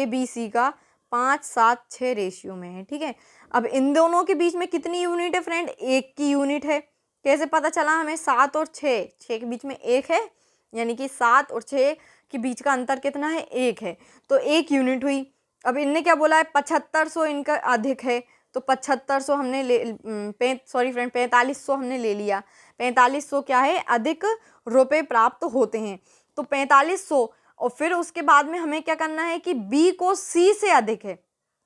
बी सी का 5:7:6 रेशियो में है, ठीक है। अब इन दोनों के बीच में कितनी यूनिट है फ्रेंड, 1 की यूनिट है। कैसे पता चला हमें, 7 और 6 के बीच में 1 है, यानी कि 7 और 6 के बीच का अंतर कितना है, 1 है, तो 1 यूनिट हुई। अब इनने क्या बोला है, 7500 इनका अधिक है, तो 7500 हमने 4500 हमने ले लिया। 4500 क्या है, अधिक रुपए प्राप्त होते हैं, तो 4500। और फिर उसके बाद में हमें क्या करना है कि बी को सी से अधिक है,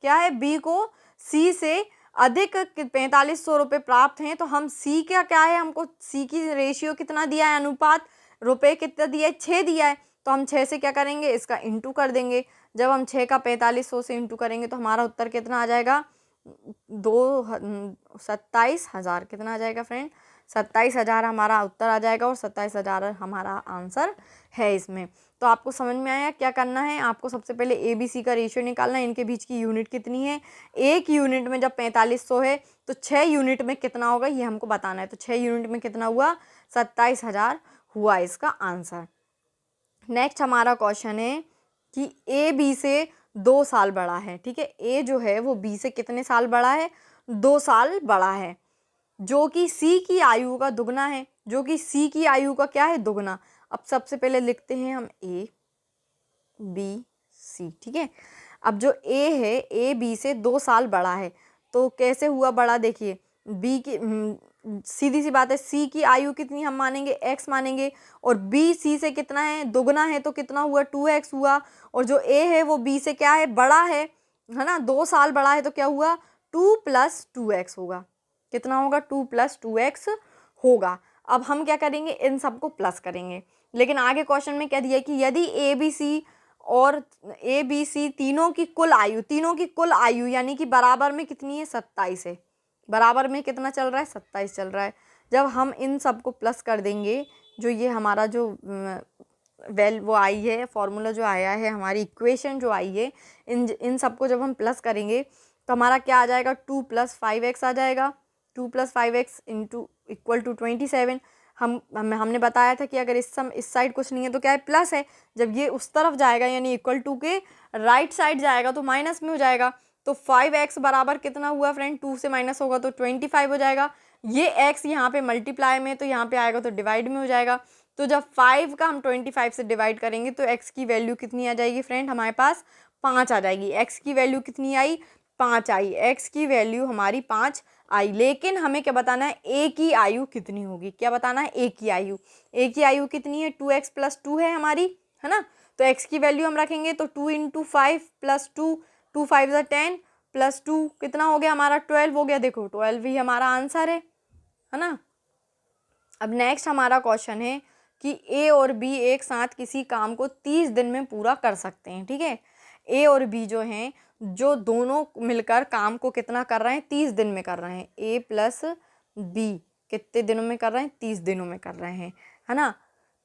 क्या है, बी को सी से अधिक 4500 रुपये प्राप्त हैं, तो हम सी का क्या है, हमको सी की रेशियो कितना दिया है, अनुपात, रुपए कितना दिया है, 6 दिया है, तो हम 6 से क्या करेंगे, इसका इंटू कर देंगे। जब हम 6 का 4500 से इंटू करेंगे तो हमारा उत्तर कितना आ जाएगा, 27,000 कितना आ जाएगा फ्रेंड, 27,000 हमारा उत्तर आ जाएगा, और 27,000 हमारा आंसर है इसमें। तो आपको समझ में आया क्या करना है, आपको सबसे पहले ए बी सी का रेशियो निकालना है, इनके बीच की यूनिट कितनी है, 1 यूनिट में जब 4500 है तो 6 यूनिट में कितना होगा ये हमको बताना है। तो 6 यूनिट में कितना हुआ, 27,000 हुआ इसका आंसर। नेक्स्ट हमारा क्वेश्चन है कि ए बी से 2 साल बड़ा है, ठीक है। ए जो है वो बी से कितने साल बड़ा है, 2 साल बड़ा है, जो कि सी की आयु का दुगना है, जो कि सी की आयु का क्या है, दुगना। अब सबसे पहले लिखते हैं हम ए बी सी, ठीक है। अब जो ए है, ए बी से 2 साल बड़ा है, तो कैसे हुआ बड़ा, देखिए बी की सीधी सी बात है, सी की आयु कितनी हम मानेंगे, x मानेंगे, और बी सी से कितना है, दुगना है, तो कितना हुआ, 2x हुआ। और जो ए है वो बी से क्या है, बड़ा है ना, 2 साल बड़ा है, तो क्या हुआ, 2 + 2x होगा, कितना होगा, 2 + 2x होगा। अब हम क्या करेंगे, इन सबको प्लस करेंगे। लेकिन आगे क्वेश्चन में क्या दिया कि यदि ए बी सी तीनों की कुल आयु यानी कि बराबर में कितनी है, 27 है, बराबर में कितना चल रहा है, 27 चल रहा है। जब हम इन सबको प्लस कर देंगे, जो ये हमारा जो वो आई है, फॉर्मूला जो आया है, हमारी इक्वेशन जो आई है, इन सबको जब हम प्लस करेंगे तो हमारा क्या आ जाएगा, 2 + 5x आ जाएगा। 2 + 5x इंटू इक्वल टू 27। हमने बताया था कि अगर इस साइड कुछ नहीं है तो क्या है, प्लस है। जब ये उस तरफ जाएगा यानी इक्वल टू के राइट साइड जाएगा तो माइनस में हो जाएगा। तो 5x बराबर कितना हुआ फ्रेंड, 2 से माइनस होगा तो 25 हो जाएगा। ये x यहाँ पे मल्टीप्लाई में तो यहाँ पे आएगा तो डिवाइड में हो जाएगा। तो जब 5 का हम 25 से डिवाइड करेंगे तो x की वैल्यू कितनी आ जाएगी फ्रेंड, हमारे पास 5 आ जाएगी। x की वैल्यू कितनी आई, 5 आई। x की वैल्यू हमारी 5 आई। लेकिन हमें क्या बताना है, a की आयु कितनी होगी, क्या बताना है, a की आयु। a की आयु कितनी है, 2x + 2 है हमारी, है ना। तो x की वैल्यू हम रखेंगे तो 2 × 5 + 2, 2 × 5 = 10 + 2 कितना हो गया हमारा, 12 हो गया। देखो 12 ही हमारा आंसर है ना। अब नेक्स्ट हमारा क्वेश्चन है कि ए और बी एक साथ किसी काम को 30 दिन में पूरा कर सकते हैं। ठीक है, ए और बी जो हैं, जो दोनों मिलकर काम को कितना कर रहे हैं, 30 दिन में कर रहे हैं। ए प्लस बी कितने दिनों में कर रहे हैं, 30 दिनों में कर रहे हैं, है ना।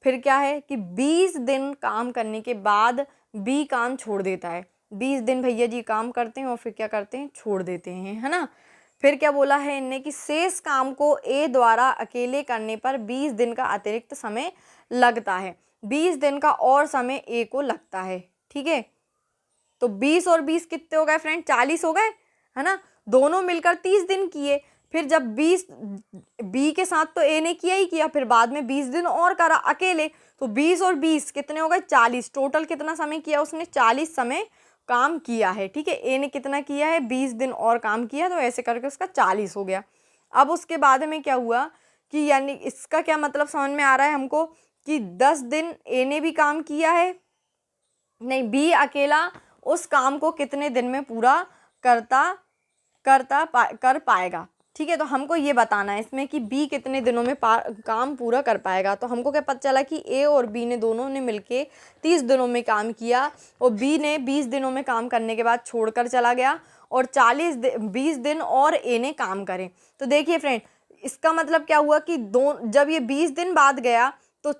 फिर क्या है कि 20 दिन काम करने के बाद बी काम छोड़ देता है। 20 दिन भैया जी काम करते हैं और फिर क्या करते हैं, छोड़ देते हैं, है ना। फिर क्या बोला है इनने कि शेष काम को ए द्वारा अकेले करने पर 20 दिन का अतिरिक्त समय लगता है। 20 दिन का और समय ए को लगता है। ठीक है, तो 20 और 20 कितने हो गए फ्रेंड, 40 हो गए, है ना। दोनों मिलकर 30 दिन किए। फिर जब 20 बी के साथ तो ए ने किया ही किया, फिर बाद में 20 दिन और करा अकेले, तो 20 और 20 कितने हो गए, 40। टोटल कितना समय किया उसने, 40 समय काम किया है। ठीक है, ए ने कितना किया है, 20 दिन और काम किया, तो ऐसे करके उसका 40 हो गया। अब उसके बाद में क्या हुआ कि यानी इसका क्या मतलब समझ में आ रहा है हमको कि 10 दिन ए ने भी काम किया है, नहीं बी अकेला उस काम को कितने दिन में पूरा कर पाएगा। ठीक है, तो हमको ये बताना है इसमें कि बी कितने दिनों में काम पूरा कर पाएगा। तो हमको क्या पता चला कि ए और बी ने दोनों ने मिलके 30 दिनों में काम किया और बी ने 20 दिनों में काम करने के बाद छोड़कर चला गया और 20 दिन और ए ने काम करे। तो देखिए फ्रेंड, इसका मतलब क्या हुआ कि जब ये 20 दिन बाद गया तो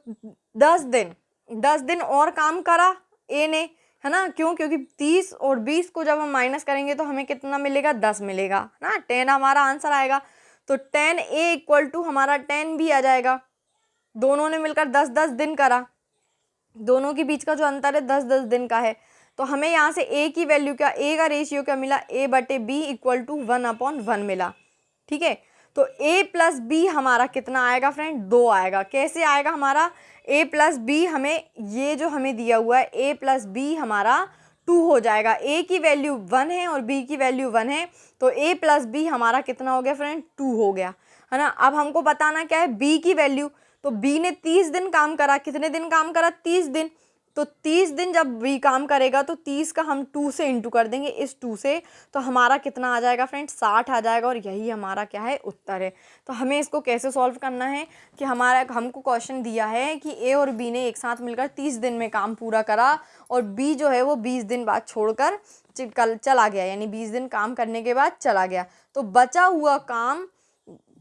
10 दिन और काम करा ए ने, है ना। क्योंकि 30 और 20 को जब हम माइनस करेंगे तो हमें कितना मिलेगा, 10 मिलेगा ना। 10 हमारा आंसर आएगा। तो 10 ए इक्वल टू हमारा 10 भी आ जाएगा। दोनों ने मिलकर 10-10 दिन करा, दोनों के बीच का जो अंतर है 10-10 दिन का है। तो हमें यहाँ से ए की वैल्यू क्या, ए का रेशियो क्या मिला, a/b इक्वल टू 1/1 मिला। ठीक है, तो a + b हमारा कितना आएगा फ्रेंड, 2 आएगा। कैसे आएगा हमारा a + b, हमें ये जो हमें दिया हुआ है a + b हमारा 2 हो जाएगा। a की वैल्यू 1 है और b की वैल्यू 1 है, तो a + b हमारा कितना हो गया फ्रेंड, 2 हो गया, है ना। अब हमको बताना क्या है, b की वैल्यू। तो b ने 30 दिन काम करा, कितने दिन काम करा, 30 दिन। तो 30 दिन जब बी काम करेगा तो 30 का हम 2 से इंटू कर देंगे, इस 2 से, तो हमारा कितना आ जाएगा फ्रेंड, 60 आ जाएगा। और यही हमारा क्या है, उत्तर है। तो हमें इसको कैसे सॉल्व करना है कि हमको क्वेश्चन दिया है कि ए और बी ने एक साथ मिलकर 30 दिन में काम पूरा करा और बी जो है वो 20 दिन बाद छोड़कर चला गया, यानी 20 दिन काम करने के बाद चला गया। तो बचा हुआ काम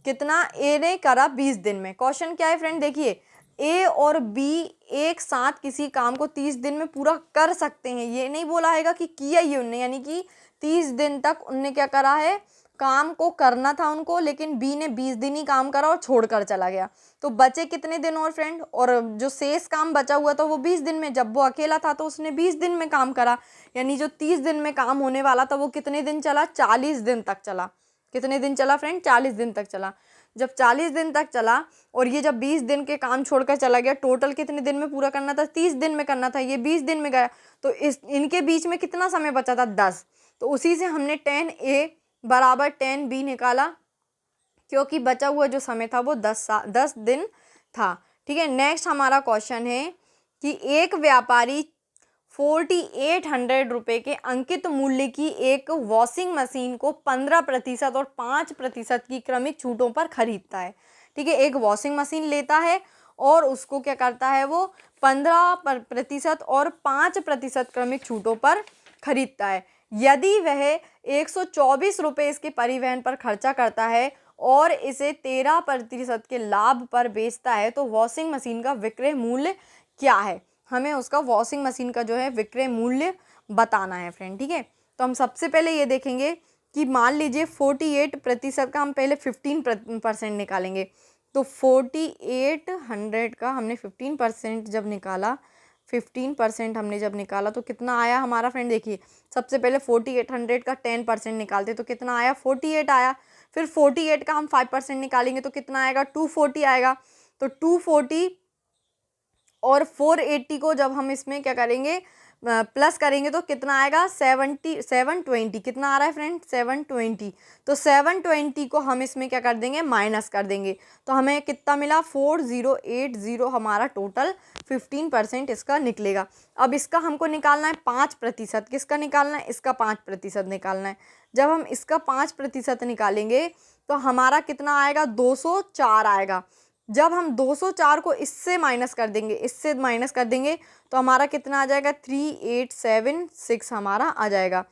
कितना ए ने करा 20 दिन में। क्वेश्चन क्या है फ्रेंड, देखिए ए और बी एक साथ किसी काम को 30 दिन में पूरा कर सकते हैं, ये नहीं बोला हैगा कि किया ही उनने, यानी कि 30 दिन तक उनने क्या करा है, काम को करना था उनको, लेकिन बी ने 20 दिन ही काम करा और छोड़कर चला गया। तो बचे कितने दिन और फ्रेंड, और जो शेष काम बचा हुआ था वो 20 दिन में। जब वो अकेला था तो उसने 20 दिन में काम करा, यानी जो 30 दिन में काम होने वाला था वो कितने दिन चला, 40 दिन तक चला। कितने दिन चला फ्रेंड, 40 दिन तक चला। जब 40 दिन तक चला और ये जब 20 दिन के काम छोड़कर चला गया, टोटल कितने दिन में पूरा करना था, 30 दिन में करना था, ये 20 दिन में गया, तो इनके बीच में कितना समय बचा था, 10। तो उसी से हमने 10A बराबर 10B निकाला, क्योंकि बचा हुआ जो समय था वो 10 दिन था। ठीक है, नेक्स्ट हमारा क्वेश्चन है कि एक व्यापारी 4800 रुपये के अंकित मूल्य की एक वॉशिंग मशीन को 15% और 5% की क्रमिक छूटों पर खरीदता है। ठीक है, एक वॉशिंग मशीन लेता है और उसको क्या करता है, वो 15% और 5% क्रमिक छूटों पर खरीदता है। यदि वह 124 रुपये इसके परिवहन पर खर्चा करता है और इसे 13% के लाभ पर बेचता है तो वॉशिंग मशीन का विक्रय मूल्य क्या है। हमें उसका वॉशिंग मशीन का जो है विक्रय मूल्य बताना है फ्रेंड, ठीक है। तो हम सबसे पहले ये देखेंगे कि मान लीजिए 48% का हम पहले 15% निकालेंगे। तो 4800 का हमने 15% जब निकाला, 15% हमने जब निकाला तो कितना आया हमारा फ्रेंड, देखिए सबसे पहले 4800 का 10% निकालते तो कितना आया, 48 आया। फिर 48 का हम 5% निकालेंगे तो कितना आएगा, 240 आएगा। तो 240 और 480 को जब हम इसमें क्या करेंगे, प्लस करेंगे तो कितना आएगा, 720। कितना आ रहा है फ्रेंड, 720। तो 720 को हम इसमें क्या कर देंगे, माइनस कर देंगे। तो हमें कितना मिला, 4080 हमारा टोटल 15% इसका निकलेगा। अब इसका हमको निकालना है 5%। किसका निकालना है, इसका 5% निकालना है। जब हम इसका 5% निकालेंगे तो हमारा कितना आएगा, 204 आएगा। जब हम 204 को इससे माइनस कर देंगे, इससे माइनस कर देंगे तो हमारा कितना आ जाएगा, 3876 हमारा आ जाएगा।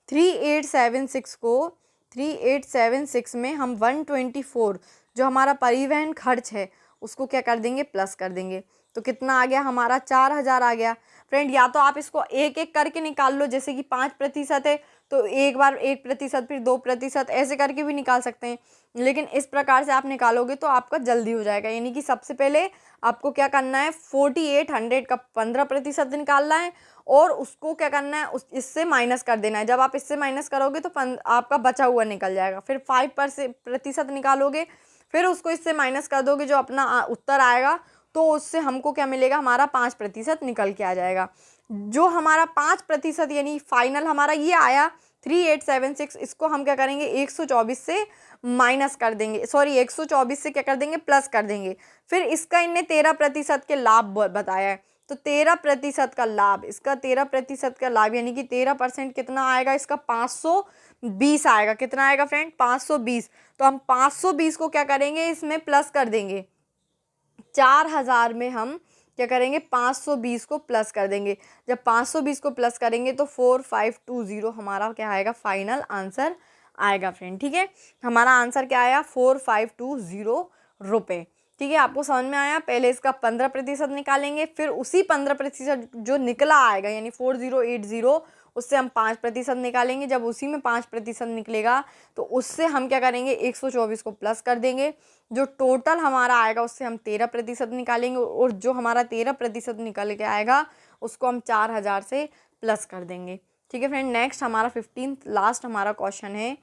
3876 में हम 124 जो हमारा परिवहन खर्च है उसको क्या कर देंगे, प्लस कर देंगे। तो कितना आ गया हमारा, 4000 आ गया। फ्रेंड या तो आप इसको एक एक करके निकाल लो, जैसे कि 5% है तो एक बार 1%, फिर 2%, ऐसे करके भी निकाल सकते हैं। लेकिन इस प्रकार से आप निकालोगे तो आपका जल्दी हो जाएगा। यानी कि सबसे पहले आपको क्या करना है, 4800 का 15% निकालना है और उसको क्या करना है, इससे माइनस कर देना है। जब आप इससे माइनस करोगे तो आपका बचा हुआ निकल जाएगा। फिर 5% निकालोगे, फिर उसको इससे माइनस कर दोगे, जो अपना उत्तर आएगा तो उससे हमको क्या मिलेगा, हमारा 5% निकल के आ जाएगा। जो हमारा 5% यानी फाइनल हमारा ये आया 3876, इसको हम क्या करेंगे, 124 से माइनस कर देंगे, सॉरी 124 से क्या कर देंगे, प्लस कर देंगे। फिर इसका इनने 13% के लाभ बताया है, तो 13% का लाभ, इसका 13% का लाभ यानी कि 13% कितना आएगा, इसका 520 आएगा। कितना आएगा फ्रेंड, 520। तो हम 520 को क्या करेंगे, इसमें प्लस कर देंगे। 4000 में हम क्या करेंगे, 520 को प्लस कर देंगे। जब 520 को प्लस करेंगे तो 4520 हमारा क्या आएगा, फाइनल आंसर आएगा फ्रेंड, ठीक है। हमारा आंसर क्या आया, 4520 रुपये, ठीक है। आपको समझ में आया। पहले इसका 15% निकालेंगे, फिर उसी 15% जो निकला आएगा यानी 4080 उससे हम 5% निकालेंगे। जब उसी में 5% निकलेगा तो उससे हम क्या करेंगे, 124 को प्लस कर देंगे। जो टोटल हमारा आएगा उससे हम 13% निकालेंगे और जो हमारा 13% निकल के आएगा उसको हम 4000 से प्लस कर देंगे, ठीक है फ्रेंड। नेक्स्ट हमारा 15th लास्ट हमारा क्वेश्चन है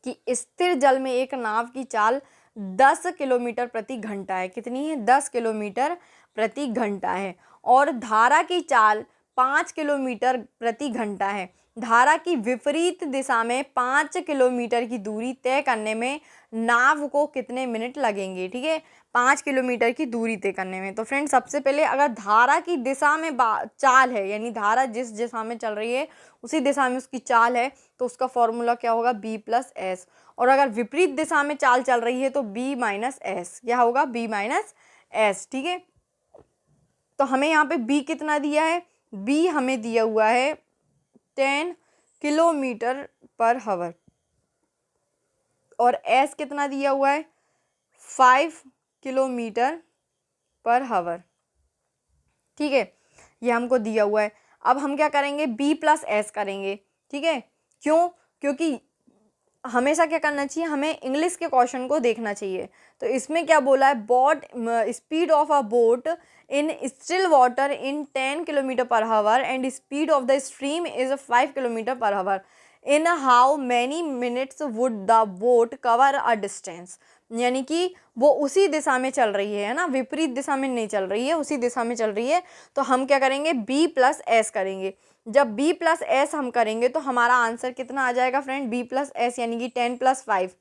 कि स्थिर जल में एक नाव की चाल 10 किलोमीटर प्रति घंटा है। कितनी है, 10 किलोमीटर प्रति घंटा है। और धारा की चाल 5 किलोमीटर प्रति घंटा है। धारा की विपरीत दिशा में 5 किलोमीटर की दूरी तय करने में नाव को कितने मिनट लगेंगे, ठीक है। 5 किलोमीटर की दूरी तय करने में। तो फ्रेंड सबसे पहले अगर धारा की दिशा में चाल है, यानी धारा जिस दिशा में चल रही है उसी दिशा में उसकी चाल है, तो उसका फॉर्मूला क्या होगा, B+S। और अगर विपरीत दिशा में चाल चल रही है तो B-S, क्या होगा, B-S, ठीक है। तो हमें यहाँ पे B कितना दिया है, B हमें दिया हुआ है 10 किलोमीटर पर हावर और S कितना दिया हुआ है, 5 किलोमीटर पर हावर, ठीक है। ये हमको दिया हुआ है। अब हम क्या करेंगे, B+S करेंगे, ठीक है। क्यों, क्योंकि हमेशा क्या करना चाहिए, हमें इंग्लिश के क्वेश्चन को देखना चाहिए। तो इसमें क्या बोला है, boat speed of a boat in still water in 10 kilometre per hour and speed of the stream is 5 kilometre per hour. In how many minutes would the boat cover a distance. यानी कि वो उसी दिशा में चल रही है ना, विपरीत दिशा में नहीं चल रही है, उसी दिशा में चल रही है। तो हम क्या करेंगे, B+S करेंगे। जब B+S हम करेंगे तो हमारा आंसर कितना आ जाएगा फ्रेंड, B+S यानी कि 10+5,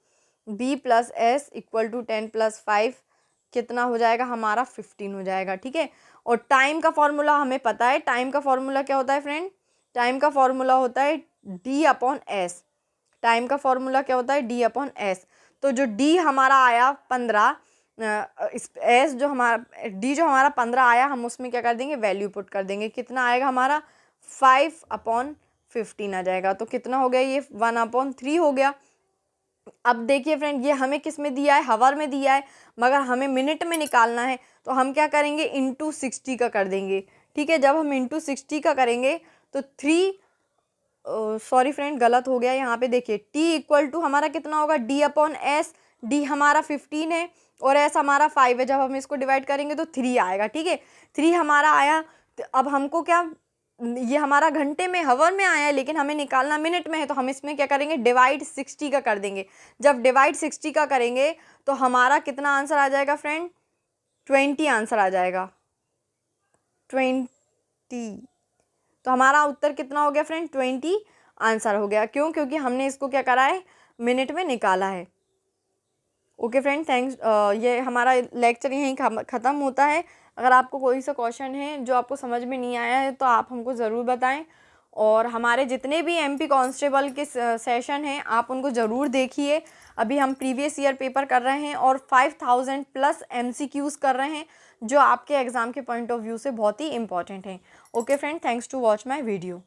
B+S इक्वल टू 10+5 कितना हो जाएगा हमारा, 15 हो जाएगा, ठीक है। और टाइम का फॉर्मूला हमें पता है। टाइम का फॉर्मूला क्या होता है फ्रेंड, टाइम का फॉर्मूला होता है D/S। टाइम का फॉर्मूला क्या होता है, D/S। तो जो D हमारा आया 15, S जो हमारा D जो हमारा 15 आया, हम उसमें क्या कर देंगे, वैल्यू पुट कर देंगे। कितना आएगा हमारा, 5/15 आ जाएगा। तो कितना हो गया, ये 1/3 हो गया। अब देखिए फ्रेंड, ये हमें किस में दिया है, हावर में दिया है, मगर हमें मिनट में निकालना है। तो हम क्या करेंगे, इंटू 60 का कर देंगे, ठीक है। जब हम इंटू 60 का करेंगे तो 3, सॉरी फ्रेंड गलत हो गया यहाँ पे, देखिए t इक्वल टू हमारा कितना होगा, d अपॉन s। d हमारा 15 है और s हमारा 5 है। जब हम इसको डिवाइड करेंगे तो 3 आएगा, ठीक है। 3 हमारा आया, तो अब हमको क्या, ये हमारा घंटे में, हवर में आया है, लेकिन हमें निकालना मिनट में है, तो हम इसमें क्या करेंगे, डिवाइड 60 का कर देंगे। जब डिवाइड 60 का करेंगे तो हमारा कितना आंसर आ जाएगा फ्रेंड, 20 आंसर आ जाएगा, 20। तो हमारा उत्तर कितना हो गया फ्रेंड, 20 आंसर हो गया। क्यों, क्योंकि हमने इसको क्या करा है, मिनट में निकाला है। Okay friend, thanks. ये हमारा लेक्चर यहीं ख़त्म होता है। अगर आपको कोई सा क्वेश्चन है जो आपको समझ में नहीं आया है तो आप हमको ज़रूर बताएं, और हमारे जितने भी एमपी कांस्टेबल के सेशन हैं आप उनको ज़रूर देखिए। अभी हम प्रीवियस ईयर पेपर कर रहे हैं और 5000 प्लस एमसीक्यूज़ कर रहे हैं जो आपके एग्ज़ाम के पॉइंट ऑफ व्यू से बहुत ही इंपॉर्टेंट हैं। Okay friend, thanks to watch my video.